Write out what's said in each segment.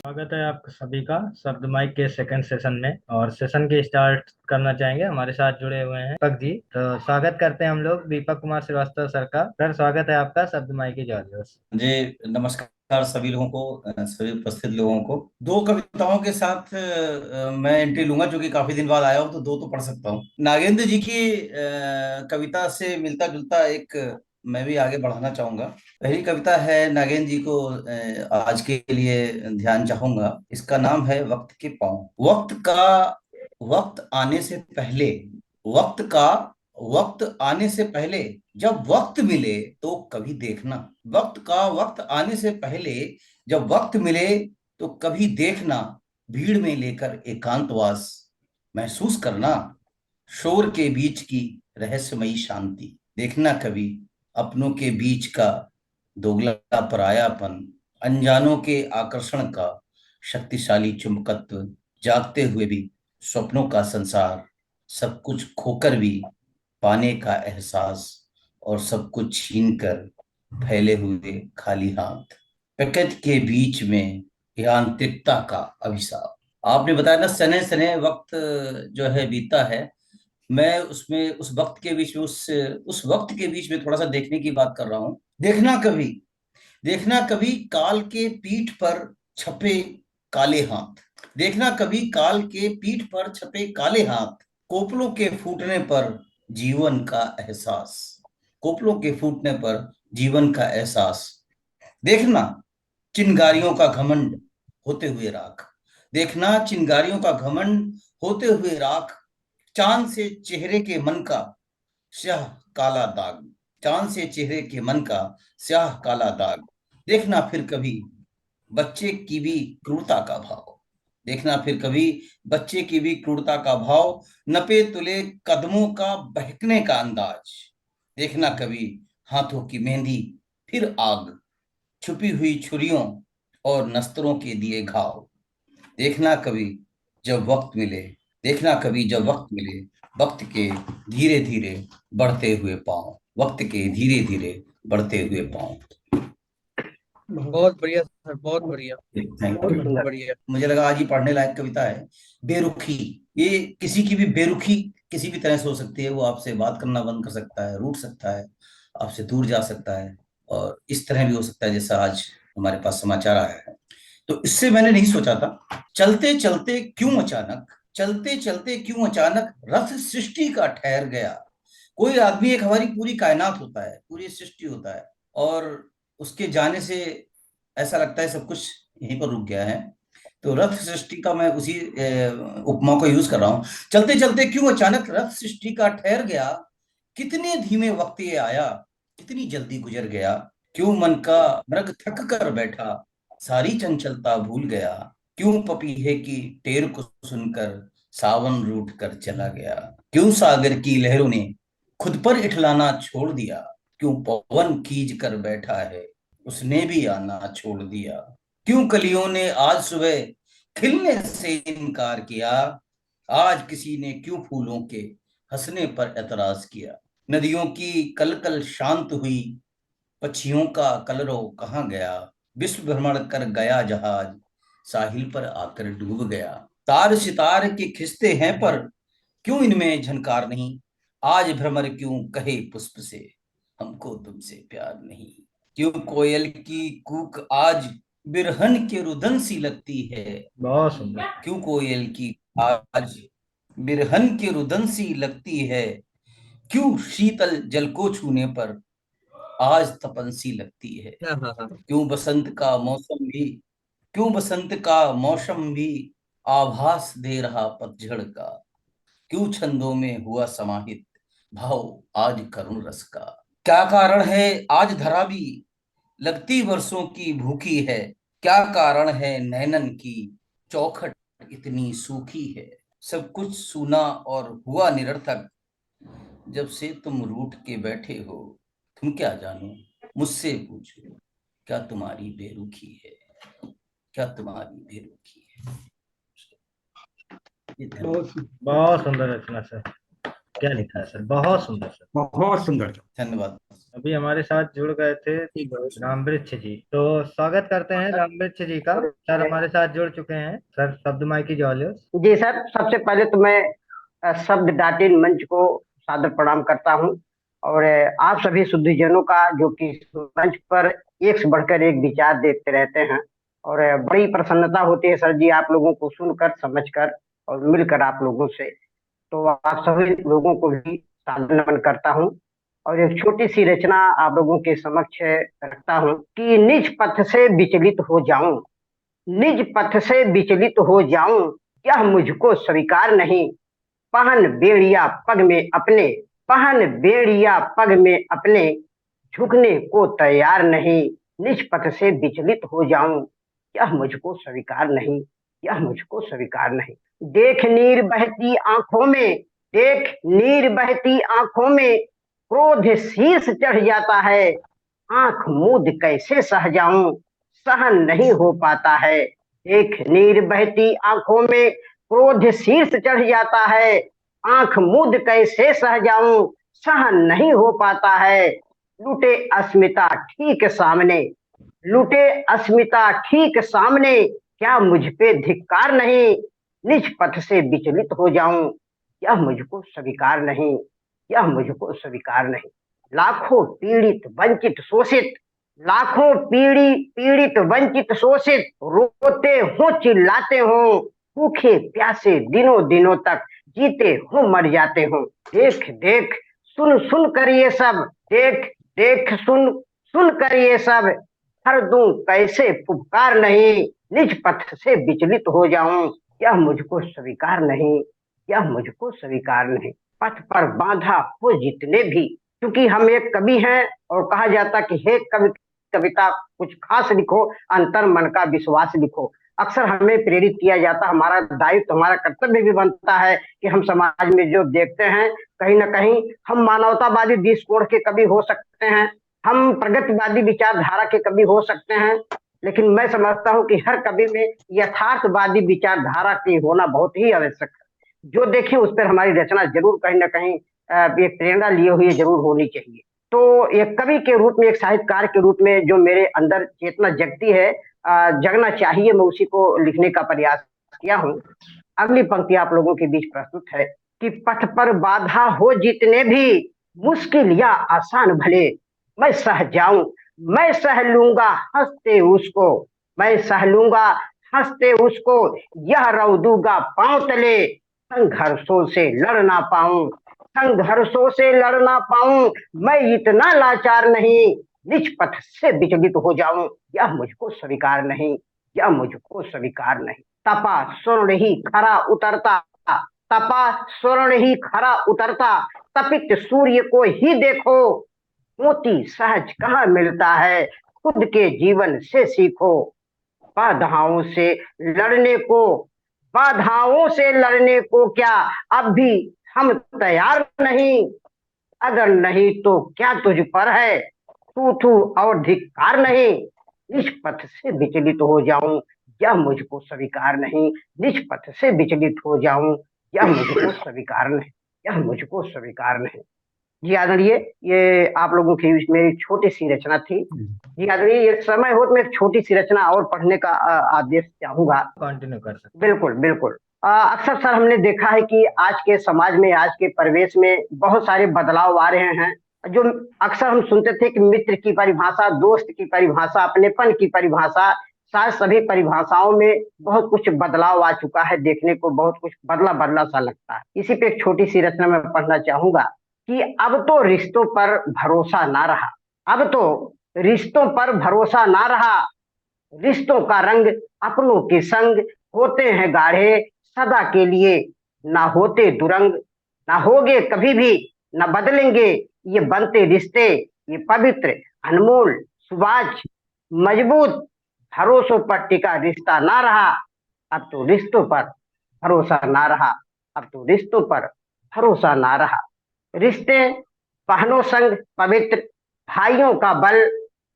स्वागत है आप सभी का शब्द माइक के सेकंड सेशन में। और सेशन के स्टार्ट करना चाहेंगे, हमारे साथ जुड़े हुए हैं दीपक जी। तो स्वागत करते हैं हम लोग दीपक कुमार श्रीवास्तव सर का। सर स्वागत है आपका शब्द माइक की जॉर्ज। जी नमस्कार सभी लोगों को, सभी उपस्थित लोगों को। दो कविताओं के साथ मैं एंट्री लूंगा, जो कि काफी दिन बाद आया हूं तो दो तो पढ़ सकता हूँ। नागेंद्र जी की कविता से मिलता जुलता एक मैं भी आगे बढ़ाना चाहूंगा। पहली कविता है, नागेंद्र जी को आज के लिए ध्यान चाहूंगा। इसका नाम है वक्त के पाँव। वक्त आने से पहले, वक्त का वक्त आने से पहले जब वक्त मिले तो कभी देखना। वक्त आने से पहले जब वक्त मिले तो कभी देखना। भीड़ में लेकर एकांतवास महसूस करना। शोर के बीच की रहस्यमयी शांति देखना। कभी अपनों के बीच का दोगला परायापन, अनजानों के आकर्षण का शक्तिशाली चुंबकत्व, जागते हुए भी सपनों का संसार, सब कुछ खोकर भी पाने का एहसास, और सब कुछ छीन कर फैले हुए खाली हाथ, पैकेट के बीच में यांत्रिकता का अभिशाप। आपने बताया ना, सने सने वक्त जो है बीता है। मैं उसमें उस वक्त के बीच में उस वक्त के बीच में थोड़ा सा देखने की बात कर रहा हूं। देखना कभी काल के पीठ पर छपे काले हाथ। देखना कभी काल के पीठ पर छपे काले हाथ, कोपलों के फूटने पर जीवन का एहसास। कोपलों के फूटने पर जीवन का एहसास। देखना चिंगारियों का घमंड होते हुए राख। देखना चिंगारियों का घमंड होते हुए राख। चांद से चेहरे के मन का स्याह काला दाग। चांद से चेहरे के मन का स्याह काला दाग। देखना फिर कभी बच्चे की भी क्रूरता का भाव। देखना फिर कभी बच्चे की भी क्रूरता का भाव, नपे तुले कदमों का बहकने का अंदाज। देखना कभी हाथों की मेहंदी फिर आग, छुपी हुई छुरियों और नस्तरों के दिए घाव। देखना कभी जब वक्त मिले, देखना कभी जब वक्त मिले, वक्त के धीरे धीरे बढ़ते हुए पांव। वक्त के धीरे धीरे बढ़ते हुए पांव। बहुत बढ़िया सर, बहुत बढ़िया। थैंक बहुत यू। सुंदर। बढ़िया। मुझे लगा आज ही पढ़ने लायक कविता है। बेरुखी, ये किसी की भी बेरुखी किसी भी तरह से हो सकती है। वो आपसे बात करना बंद कर सकता है, रूठ सकता है, आपसे दूर जा सकता है, और इस तरह भी हो सकता है जैसा आज हमारे पास समाचार आया है। तो इससे मैंने नहीं सोचा था। चलते चलते क्यों अचानक रथ सृष्टि का ठहर गया। कोई आदमी एक हमारी पूरी कायनात होता है, पूरी सृष्टि होता है, और उसके जाने से ऐसा लगता है सब कुछ यहीं पर रुक गया है। तो रथ सृष्टि का मैं उसी उपमा को यूज कर रहा हूं। चलते चलते क्यों अचानक रथ सृष्टि का ठहर गया। कितने धीमे वक्त ये आया, कितनी जल्दी गुजर गया। क्यों मन का मृग थक कर बैठा, सारी चंचलता भूल गया। क्यों पपीहे की टेर को सुनकर सावन रूठ कर चला गया। क्यों सागर की लहरों ने खुद पर इठलाना छोड़ दिया। क्यों पवन खींच कर बैठा है, उसने भी आना छोड़ दिया। क्यों कलियों ने आज सुबह खिलने से इनकार किया। आज किसी ने क्यों फूलों के हंसने पर एतराज किया। नदियों की कलकल शांत हुई, पक्षियों का कलरव कहाँ गया। विश्व भ्रमण कर गया जहाज, साहिल पर आकर डूब गया। तार सितार के खिंचते हैं पर क्यों इनमें झनकार नहीं। आज भ्रमर क्यों कहे पुष्प से, हमको तुमसे प्यार नहीं। क्यों कोयल की कूक आज बिरहन के रुदन सी लगती है। बहुत सुंदर। क्यों कोयल की आज बिरहन के रुदन सी लगती है। क्यों शीतल जल को छूने पर आज तपन सी लगती है। हाँ हाँ हाँ। क्यों बसंत का मौसम भी क्यों बसंत का मौसम भी आभास दे रहा पतझड़ का। क्यों छंदों में हुआ समाहित भाव आज करुण रस का। क्या कारण है आज धरा भी लगती वर्षों की भूखी है। क्या कारण है नैनन की चौखट इतनी सूखी है। सब कुछ सूना और हुआ निरर्थक, जब से तुम रूठ के बैठे हो। तुम क्या जानो, मुझसे पूछो, क्या तुम्हारी बेरुखी है, क्या तुम्हारी बेरुखी है। ये धन्यवाद। बहुत बहुत सुंदर रचना सर। क्या लिखा है सर, बहुत सुंदर सर। बहुत सुंदर। धन्यवाद। अभी हमारे साथ जुड़ गए थे रामवृक्ष जी, तो स्वागत करते हैं रामवृक्ष जी का। सर हमारे साथ जुड़ चुके हैं। सर शब्द माइकी जॉलियस। जी सर, सबसे पहले तो मैं शब्द डाटिन मंच को सादर प्रणाम करता हूं। और आप सभी शुद्धिजनों का जो कि इस मंच पर एक से बढ़कर एक विचार देते रहते हैं। और बड़ी प्रसन्नता होती है सर जी आप लोगों को सुनकर, समझकर और मिलकर आप लोगों से। तो आप सभी लोगों को भी सादर नमन करता हूं। और एक छोटी सी रचना आप लोगों के समक्ष रखता हूं कि निज पथ से विचलित हो जाऊं, निज पथ से विचलित हो जाऊं, यह मुझको स्वीकार नहीं। पहन बेड़िया पग में अपने, पहन बेड़िया पग में अपने, झुकने को तैयार नहीं। निज पथ से विचलित हो जाऊं, यह मुझको स्वीकार नहीं, यह मुझको स्वीकार नहीं। देख नीर बहती आंखों में, देख नीर बहती आंखों में, क्रोध शीर्ष चढ़ जाता है। आंख मूंद कैसे सह जाऊं, सहन नहीं हो पाता है। देख नीर बहती आंखों में, क्रोध शीर्ष चढ़ जाता है। आंख मूंद कैसे सह जाऊं, सहन नहीं हो पाता है। लुटे अस्मिता ठीक सामने, लुटे अस्मिता ठीक सामने, क्या मुझ पे धिक्कार नहीं। निज पथ से विचलित हो जाऊं, यह मुझको स्वीकार नहीं, यह मुझको स्वीकार नहीं। लाखों पीड़ित वंचित शोषित, लाखों पीड़ित वंचित शोषित, रोते हो चिल्लाते हो, भूखे प्यासे दिनों दिनों तक जीते हो मर जाते हो। देख देख सुन सुन कर ये सब, देख देख सुन सुन कर ये सब, हर दूं कैसे पुकार नहीं। निज पथ से विचलित हो जाऊं, यह मुझको स्वीकार नहीं, यह मुझको स्वीकार नहीं। पथ पर बांधा हो जितने भी, क्योंकि हम एक कवि हैं और कहा जाता कि हे कवि कविता कुछ खास लिखो, अंतर मन का विश्वास लिखो। अक्सर हमें प्रेरित किया जाता, हमारा दायित्व हमारा कर्तव्य भी बनता है कि हम समाज में जो देखते हैं कहीं ना कहीं हम मानवतावादी दृष्टिकोण के कवि हो सकते हैं, हम प्रगतिवादी विचारधारा के कवि हो सकते हैं, लेकिन मैं समझता हूं कि हर कवि में यथार्थवादी विचारधारा की होना बहुत ही आवश्यक है। जो देखें उस पर हमारी रचना जरूर कहीं ना कहीं एक प्रेरणा लिए हुई जरूर होनी चाहिए। तो एक कवि के रूप में, एक साहित्यकार के रूप में जो मेरे अंदर चेतना जगती है, जगना चाहिए, मैं उसी को लिखने का प्रयास किया हूँ। अगली पंक्ति आप लोगों के बीच प्रस्तुत है कि पथ पर बाधा हो जितने भी, मुश्किल या आसान भले, मैं सह जाऊं, मैं सह लूंगा हंसते उसको, मैं सह लूंगा हंसते उसको, यह रौ दूंगा पांव तले, संघर्षों से लड़ ना पाऊं, संघर्षों से लड़ ना पाऊं, मैं इतना लाचार नहीं। निज पथ से विचलित हो जाऊं, यह मुझको स्वीकार नहीं, यह मुझको स्वीकार नहीं। तपा स्वर्ण ही खरा उतरता, तपा स्वर्ण ही खरा उतरता, तपित सूर्य को ही देखो, मोती सहज कहाँ मिलता है, खुद के जीवन से सीखो। बाधाओं से लड़ने को, बाधाओं से लड़ने को क्या अब भी हम तैयार नहीं, अगर नहीं तो क्या तुझ पर है, तू तू और धिक्कार नहीं। निज पथ से विचलित हो जाऊं, यह मुझको स्वीकार नहीं, निज पथ से विचलित हो जाऊं, यह मुझको स्वीकार नहीं, यह मुझको स्वीकार नहीं। जी आदरणीय, ये आप लोगों की मेरी छोटी सी रचना थी। जी आदरणीय, ये समय हो तो मैं एक छोटी सी रचना और पढ़ने का आदेश चाहूंगा। कंटिन्यू कर सकते। बिल्कुल बिल्कुल। अक्सर सर हमने देखा है कि आज के समाज में, आज के परिवेश में बहुत सारे बदलाव आ रहे हैं। जो अक्सर हम सुनते थे कि मित्र की परिभाषा, दोस्त की परिभाषा, अपनेपन की परिभाषा, शायद सभी परिभाषाओं में बहुत कुछ बदलाव आ चुका है, देखने को बहुत कुछ बदला बदला सा लगता है। इसी पे एक छोटी सी रचना मैं पढ़ना चाहूंगा कि अब तो रिश्तों पर भरोसा ना रहा, अब तो रिश्तों पर भरोसा ना रहा, रिश्तों का रंग अपनों के संग होते हैं गाढ़े सदा के लिए, ना होते दुरंग, ना होगे कभी भी, ना बदलेंगे ये बनते रिश्ते, ये पवित्र अनमोल सुबाज मजबूत भरोसों पर टिका रिश्ता ना रहा। अब तो रिश्तों पर भरोसा ना रहा, अब तो रिश्तों पर भरोसा ना रहा। रिश्ते बहनों संग पवित्र, भाइयों का बल,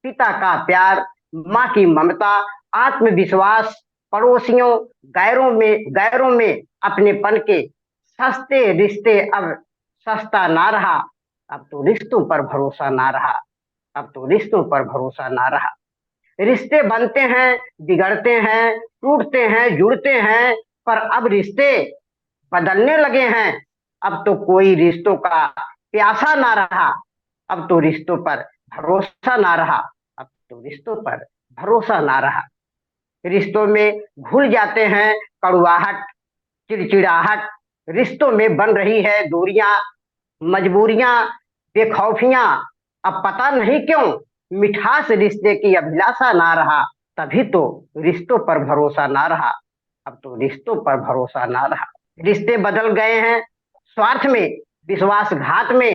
पिता का प्यार, माँ की ममता, आत्मविश्वास, पड़ोसियों गैरों में अपनेपन के सस्ते रिश्ते अब सस्ता ना रहा, अब तो रिश्तों पर भरोसा ना रहा, अब तो रिश्तों पर भरोसा ना रहा। रिश्ते बनते हैं, बिगड़ते हैं, टूटते हैं, जुड़ते हैं, पर अब रिश्ते बदलने लगे हैं। अब तो कोई रिश्तों का प्यासा ना रहा, अब तो रिश्तों पर भरोसा ना रहा, अब तो रिश्तों पर भरोसा ना रहा। रिश्तों में घुल जाते हैं कड़ुआहट, चिड़चिड़ाहट, रिश्तों में बन रही है दूरियां, मजबूरियां, बेखौफियां। अब पता नहीं क्यों मिठास रिश्ते की अभिलाषा ना रहा, तभी तो रिश्तों पर भरोसा ना रहा, अब तो रिश्तों पर भरोसा ना रहा। रिश्ते बदल गए हैं स्वार्थ में, विश्वासघात में,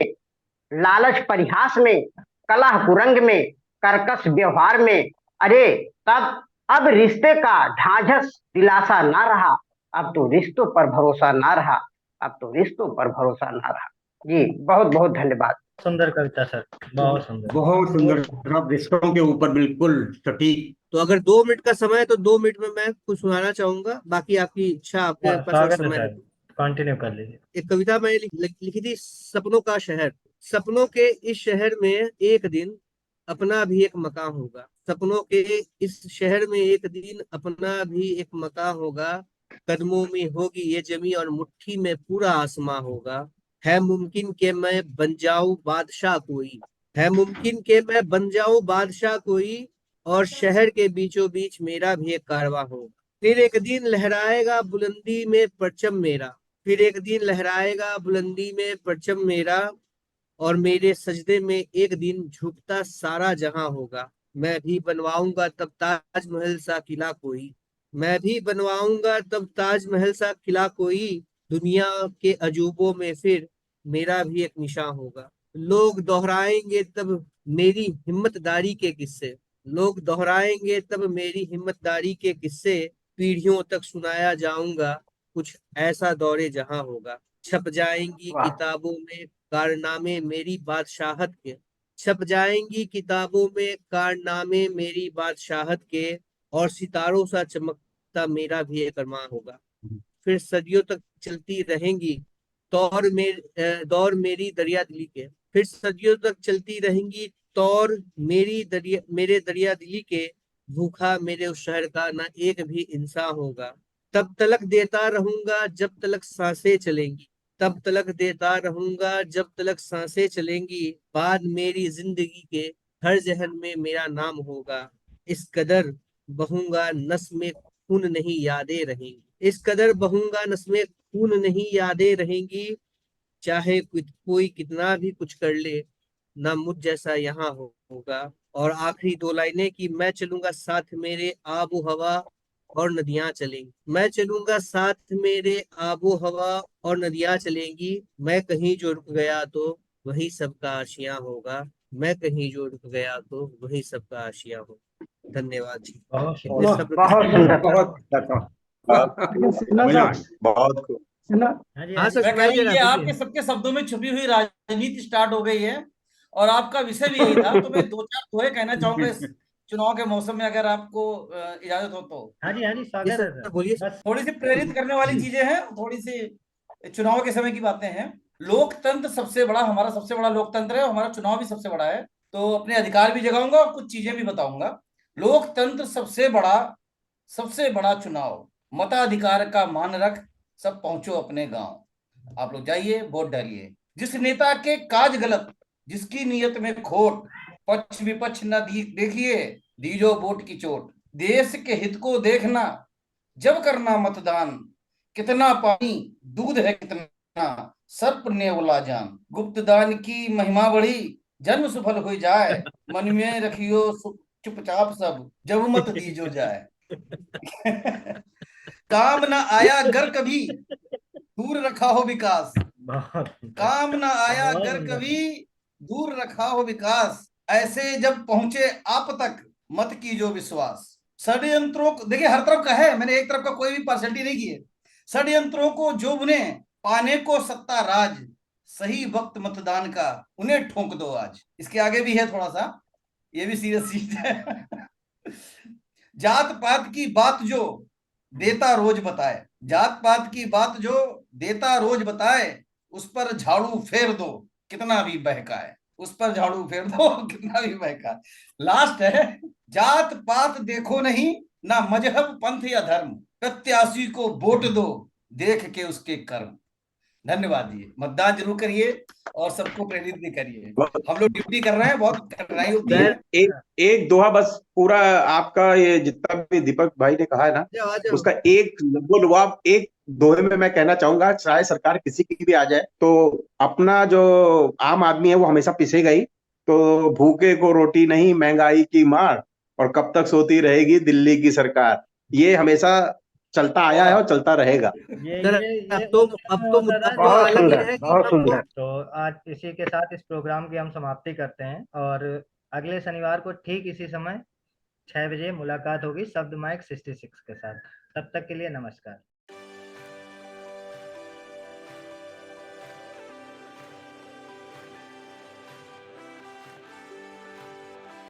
लालच परिहास में, कलह कुरंग में, कर्कश व्यवहार में। अरे तब अब रिश्ते का ढांढस दिलासा ना रहा, अब तो रिश्तों पर भरोसा ना रहा, अब तो रिश्तों पर भरोसा ना रहा। जी बहुत बहुत धन्यवाद। सुंदर कविता सर, बहुत सुंदर। बहुत सुंदर साहब, रिश्तों के ऊपर बिल्कुल सटीक। तो अगर 2 मिनट का समय है तो 2 मिनट में मैं कुछ सुनाना चाहूंगा, बाकी आपकी इच्छा, आपके पास अगर स्वागत है समय है सर, तो। कंटिन्यू कर लीजिए। एक कविता मैंने लिखी थी, सपनों का शहर। सपनों के इस शहर में एक दिन अपना भी एक मकान होगा। सपनों के इस शहर में एक दिन अपना भी एक मकान होगा। कदमों में होगी ये जमी और मुट्ठी में पूरा आसमां होगा। है मुमकिन कि मैं बन जाऊं बादशाह कोई, है मुमकिन कि मैं बन जाऊं बादशाह कोई, और शहर के बीचों बीच मेरा भी एक कारवां हो। फिर एक दिन लहराएगा बुलंदी में परचम मेरा, फिर एक दिन लहराएगा बुलंदी में परचम मेरा, और मेरे सजदे में एक दिन झुकता सारा जहां होगा। मैं भी बनवाऊंगा तब ताजमहल सा किला कोई, मैं भी बनवाऊंगा तब ताजमहल सा किला कोई, दुनिया के अजूबों में फिर मेरा भी एक निशान होगा। लोग दोहराएंगे तब मेरी हिम्मतदारी के किस्से, लोग दोहराएंगे तब मेरी हिम्मतदारी के किस्से, पीढ़ियों तक सुनाया जाऊंगा कुछ ऐसा दौरे जहां होगा। छप जाएंगी वाह किताबों में कारनामे मेरी बादशाहत के, छप जाएंगी किताबों में कारनामे मेरी बादशाहत के, और सितारों सा चमकता मेरा भी एक अरमान होगा। फिर सदियों तक चलती रहेंगी दौर मेरी दरिया दिली के, फिर सदियों तक चलती रहेंगी तौर मेरे दरिया दिली के, भूखा मेरे उस शहर का ना एक भी इंसान होगा। तब तलक देता रहूंगा जब तलक सांसें चलेंगी, तब तलक देता रहूंगा जब तलक सांसें चलेंगी, बाद मेरी जिंदगी के हर जहन में मेरा नाम होगा। इस कदर बहूंगा नस में खून नहीं यादें रहेंगी, इस कदर बहूंगा नस में खून नहीं यादें रहेंगी, चाहे कोई कितना भी कुछ कर ले ना मुझ जैसा यहाँ होगा। और आखिरी 2 लाइनें कि मैं चलूंगा साथ मेरे आबो हवा और नदियां चलेंगी, मैं चलूंगा साथ मेरे आबो हवा और नदियां चलेंगी, मैं कहीं जो रुक गया तो वही सबका आशियां होगा, मैं कहीं जो रुक गया तो वही सबका आशियां होगा। धन्यवाद जी। बहुत इतने सुंदर। शब्द बहुत किसी सुंदर सर। बहुत अच्छा था। लेकिन सिन्हा मिला, साहब, बहुत खूब। सिन्हा हाँ जी, हाँ हाँ जी। सर, मैं कह रहा सुनाई दे हूँ रहा ये है, आपके बोलिए। सबके शब्दों में छुपी हुई राजनीति स्टार्ट हो गई है, और आपका विषय भी यही था। तो मैं दो चार दोहे कहना चाहूंगा इस चुनाव के मौसम में, अगर आपको इजाजत हो तो। हाँ जी, हाँ जी, जी स्वागत है सर, सर। बोलिए। बस थोड़ी सी प्रेरित करने वाली चीजें हैं, थोड़ी सी चुनाव के समय की बातें हैं। लोकतंत्र सबसे बड़ा, हमारा सबसे बड़ा लोकतंत्र है, और हमारा चुनाव भी सबसे बड़ा है। तो अपने अधिकार भी जगाऊंगा और कुछ चीजें भी बताऊंगा। लोकतंत्र सबसे बड़ा चुनाव, मताधिकार का मान रख, सब पहुंचो अपने गांव। आप लोग जाइए, वोट डालिए। जिस नेता के काज गलत, जिसकी नीयत में खोट, पक्ष विपक्ष न देखिए, दीजो वोट की चोट। देश के हित को देखना, जब करना मतदान, कितना पानी दूध है कितना, सर्प नेवला जान। गुप्त दान की महिमा बढ़ी, जन्म सफल हो जाए, मन में रखियो चुपचाप सब, जब मत दीजो जाए। काम न आया घर कभी, दूर रखा हो विकास। बहुत सुंदर, काम न आया बहुत घर सुंदर। कभी, दूर रखा हो विकास। ऐसे जब पहुंचे आप तक, मत कीजो विश्वास। षड्यंत्रों को देखिए, हर तरफ का है, मैंने एक तरफ का कोई भी पार्शलिटी नहीं की है। षड्यंत्रों को जो बुने, पाने को सत्ता राज, सही वक्त मतदान का उन्हें ठोंक दो आज। इसके आगे भी है थोड़ा सा, ये भी सीरियस चीज है। जात पात की बात जो देता रोज बताए, जात पात की बात जो देता रोज बताए, उस पर झाड़ू फेर दो कितना भी बहका है, उस पर झाड़ू फेर दो कितना भी बहका है। लास्ट है, जात पात देखो नहीं, ना मजहब पंथ या धर्म, प्रत्याशी को वोट दो देख के उसके कर्म। धन्यवाद जी, मतदान जरूर करिए और सबको प्रेरित भी करिए। हम लोग ड्यूटी कर रहे हैं, बहुत कठिनाई होती है। एक एक दोहा बस, पूरा आपका ये जितना भी दीपक भाई ने कहा है ना, आ जाओ। उसका एक लबोलुआब एक दोहे में मैं कहना चाहूंगा, चाहे सरकार किसी की भी आ जाए, तो अपना जो आम आदमी है वो हमेशा पिसेगा ही। तो भूखे को रोटी नहीं, महंगाई की मार, और कब तक सोती रहेगी दिल्ली की सरकार। ये हमेशा चलता आया है और चलता रहेगा। सर, ये अब तो मुद्दा तो बहुत अलग ही सुंदर, है कि बहुत हमको सुंदर। तो आज इसी के साथ इस प्रोग्राम की हम समाप्ति करते हैं और अगले शनिवार को ठीक इसी समय 6 बजे मुलाकात होगी शब्द माइक 66 के साथ। तब तक के लिए नमस्कार।